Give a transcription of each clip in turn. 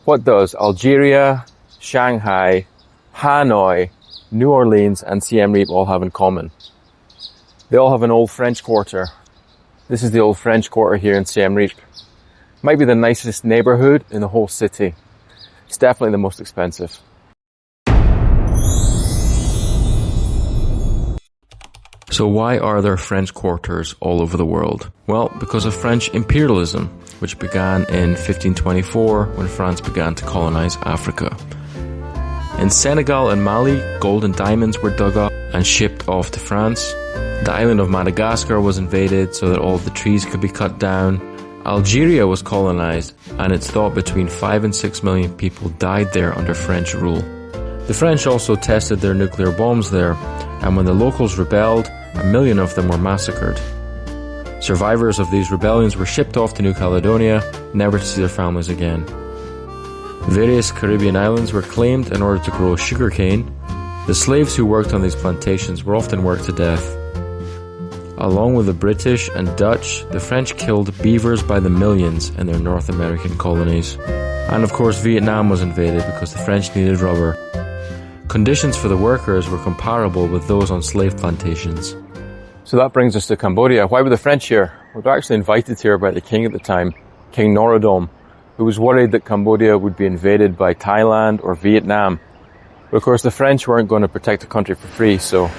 What does Algeria, Shanghai, Hanoi, New Orleans and Siem Reap all have in common? They all have an old French quarter. This is the old French quarter here in Siem Reap. Might be the nicest neighbourhood in the whole city. It's definitely the most expensive. So why are there French quarters all over the world? Well, because of French imperialism, which began in 1524 when France began to colonize Africa. In Senegal and Mali, gold and diamonds were dug up and shipped off to France. The island of Madagascar was invaded so that all of the trees could be cut down. Algeria was colonized, and it's thought between 5 and 6 million people died there under French rule. The French also tested their nuclear bombs there, and when the locals rebelled, 1 million of them were massacred. Survivors of these rebellions were shipped off to New Caledonia, never to see their families again. Various Caribbean islands were claimed in order to grow sugarcane. The slaves who worked on these plantations were often worked to death. Along with the British and Dutch, the French killed beavers by the millions in their North American colonies. And of course Vietnam was invaded because the French needed rubber. Conditions for the workers were comparable with those on slave plantations. So that brings us to Cambodia. Why were the French here? We were actually invited here by the king at the time, King Norodom, who was worried that Cambodia would be invaded by Thailand or Vietnam. But of course the French weren't going to protect the country for free, so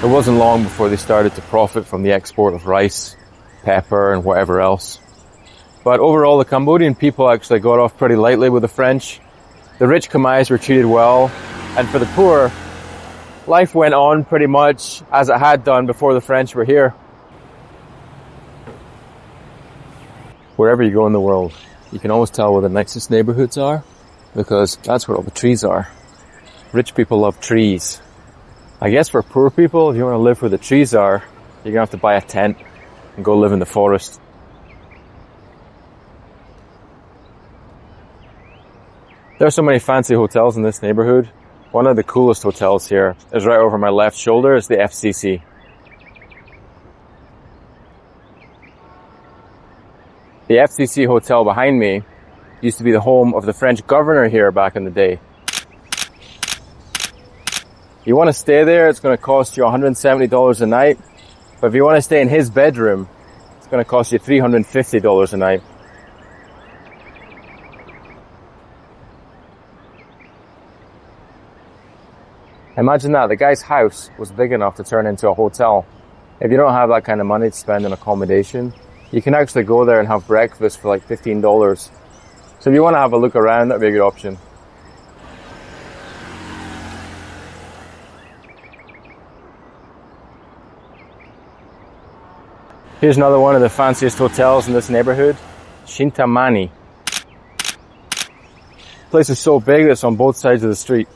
it wasn't long before they started to profit from the export of rice, pepper and whatever else. But overall the Cambodian people actually got off pretty lightly with the French. The rich Khmers were treated well, and for the poor, life went on pretty much as it had done before the French were here. Wherever you go in the world, you can always tell where the nicest neighbourhoods are, because that's where all the trees are. Rich people love trees. I guess for poor people, if you want to live where the trees are, you're going to have to buy a tent and go live in the forest. There are so many fancy hotels in this neighbourhood. One of the coolest hotels here is right over my left shoulder. It's the FCC. The FCC hotel behind me used to be the home of the French governor here back in the day. You want to stay there, it's going to cost you $170 a night. But if you want to stay in his bedroom, it's going to cost you $350 a night. Imagine that, the guy's house was big enough to turn into a hotel. If you don't have that kind of money to spend on accommodation, you can actually go there and have breakfast for like $15. So if you want to have a look around, that'd be a good option. Here's another one of the fanciest hotels in this neighbourhood, Chintamani. The place is so big that it's on both sides of the street.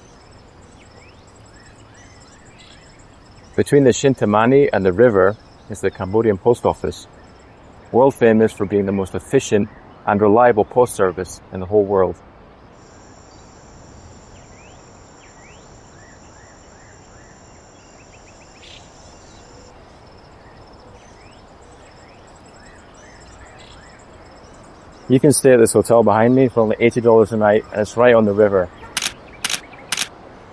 Between the Chintamani and the river is the Cambodian post office, world famous for being the most efficient and reliable post service in the whole world. You can stay at this hotel behind me for only $80 a night, and it's right on the river.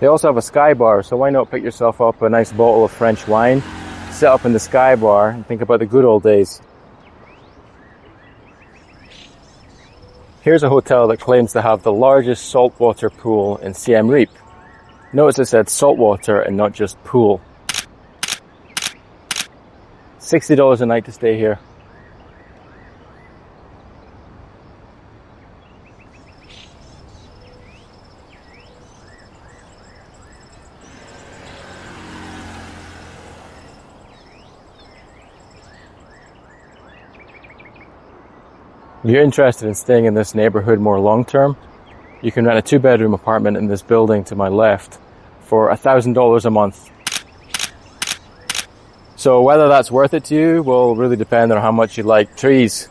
They also have a sky bar, so why not pick yourself up a nice bottle of French wine, sit up in the sky bar and think about the good old days. Here's a hotel that claims to have the largest saltwater pool in Siem Reap. Notice it said saltwater and not just pool. $60 a night to stay here. If you're interested in staying in this neighbourhood more long term, you can rent a 2-bedroom apartment in this building to my left for $1,000 a month. So whether that's worth it to you will really depend on how much you like trees.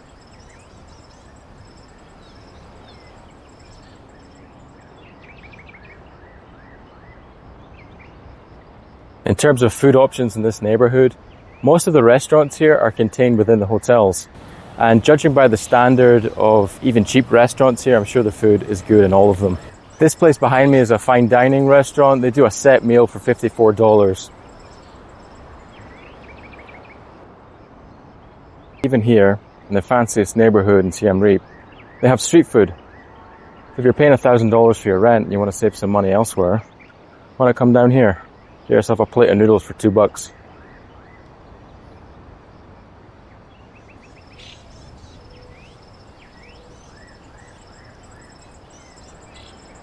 In terms of food options in this neighbourhood, most of the restaurants here are contained within the hotels. And judging by the standard of even cheap restaurants here, I'm sure the food is good in all of them. This place behind me is a fine dining restaurant. They do a set meal for $54. Even here, in the fanciest neighbourhood in Siem Reap, they have street food. If you're paying $1,000 for your rent and you want to save some money elsewhere, why not come down here? Get yourself a plate of noodles for $2.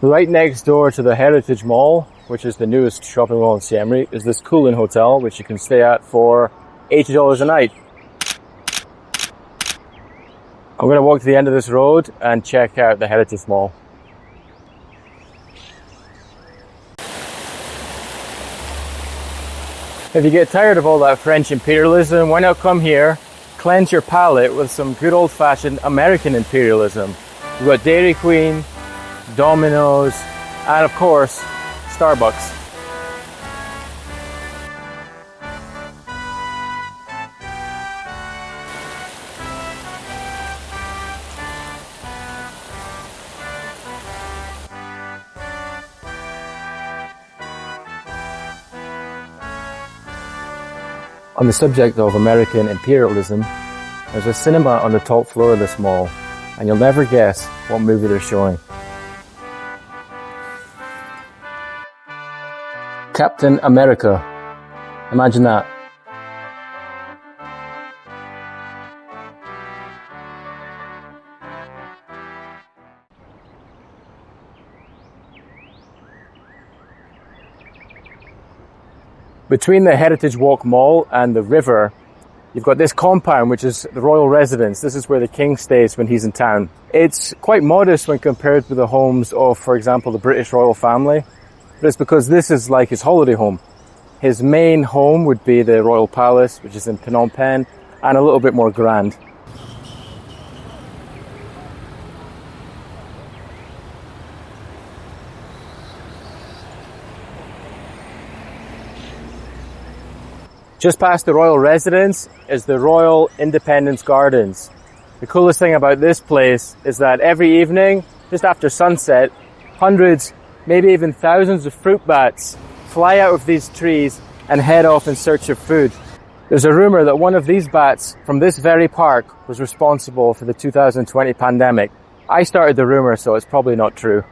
Right next door to the Heritage Mall, which is the newest shopping mall in Siem Reap, is this Kulin Hotel, which you can stay at for $80 a night. I'm going to walk to the end of this road and check out the Heritage Mall. If you get tired of all that French imperialism, why not come here, cleanse your palate with some good old-fashioned American imperialism. We've got Dairy Queen, Domino's, and of course, Starbucks. On the subject of American imperialism, there's a cinema on the top floor of this mall, and you'll never guess what movie they're showing. Captain America. Imagine that. Between the Heritage Walk Mall and the river, you've got this compound, which is the royal residence. This is where the king stays when he's in town. It's quite modest when compared with the homes of, for example, the British royal family. But it's because this is like his holiday home. His main home would be the Royal Palace, which is in Phnom Penh, and a little bit more grand. Just past the royal residence is the Royal Independence Gardens. The coolest thing about this place is that every evening, just after sunset, hundreds, maybe even thousands of fruit bats fly out of these trees and head off in search of food. There's a rumor that one of these bats from this very park was responsible for the 2020 pandemic. I started the rumor, so it's probably not true.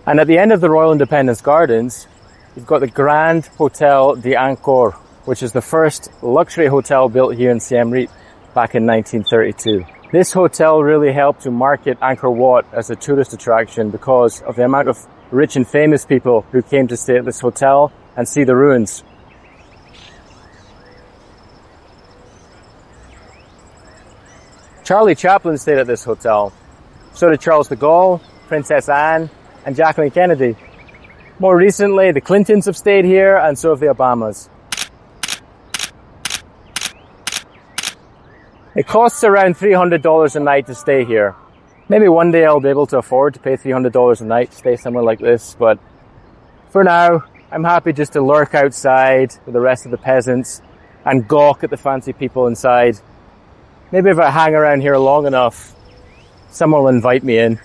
And at the end of the Royal Independence Gardens, you've got the Grand Hotel d'Angkor, which is the first luxury hotel built here in Siem Reap back in 1932. This hotel really helped to market Angkor Wat as a tourist attraction because of the amount of rich and famous people who came to stay at this hotel and see the ruins. Charlie Chaplin stayed at this hotel. So did Charles de Gaulle, Princess Anne, and Jacqueline Kennedy. More recently, the Clintons have stayed here, and so have the Obamas. It costs around $300 a night to stay here. Maybe one day I'll be able to afford to pay $300 a night to stay somewhere like this, but for now, I'm happy just to lurk outside with the rest of the peasants and gawk at the fancy people inside. Maybe if I hang around here long enough, someone will invite me in.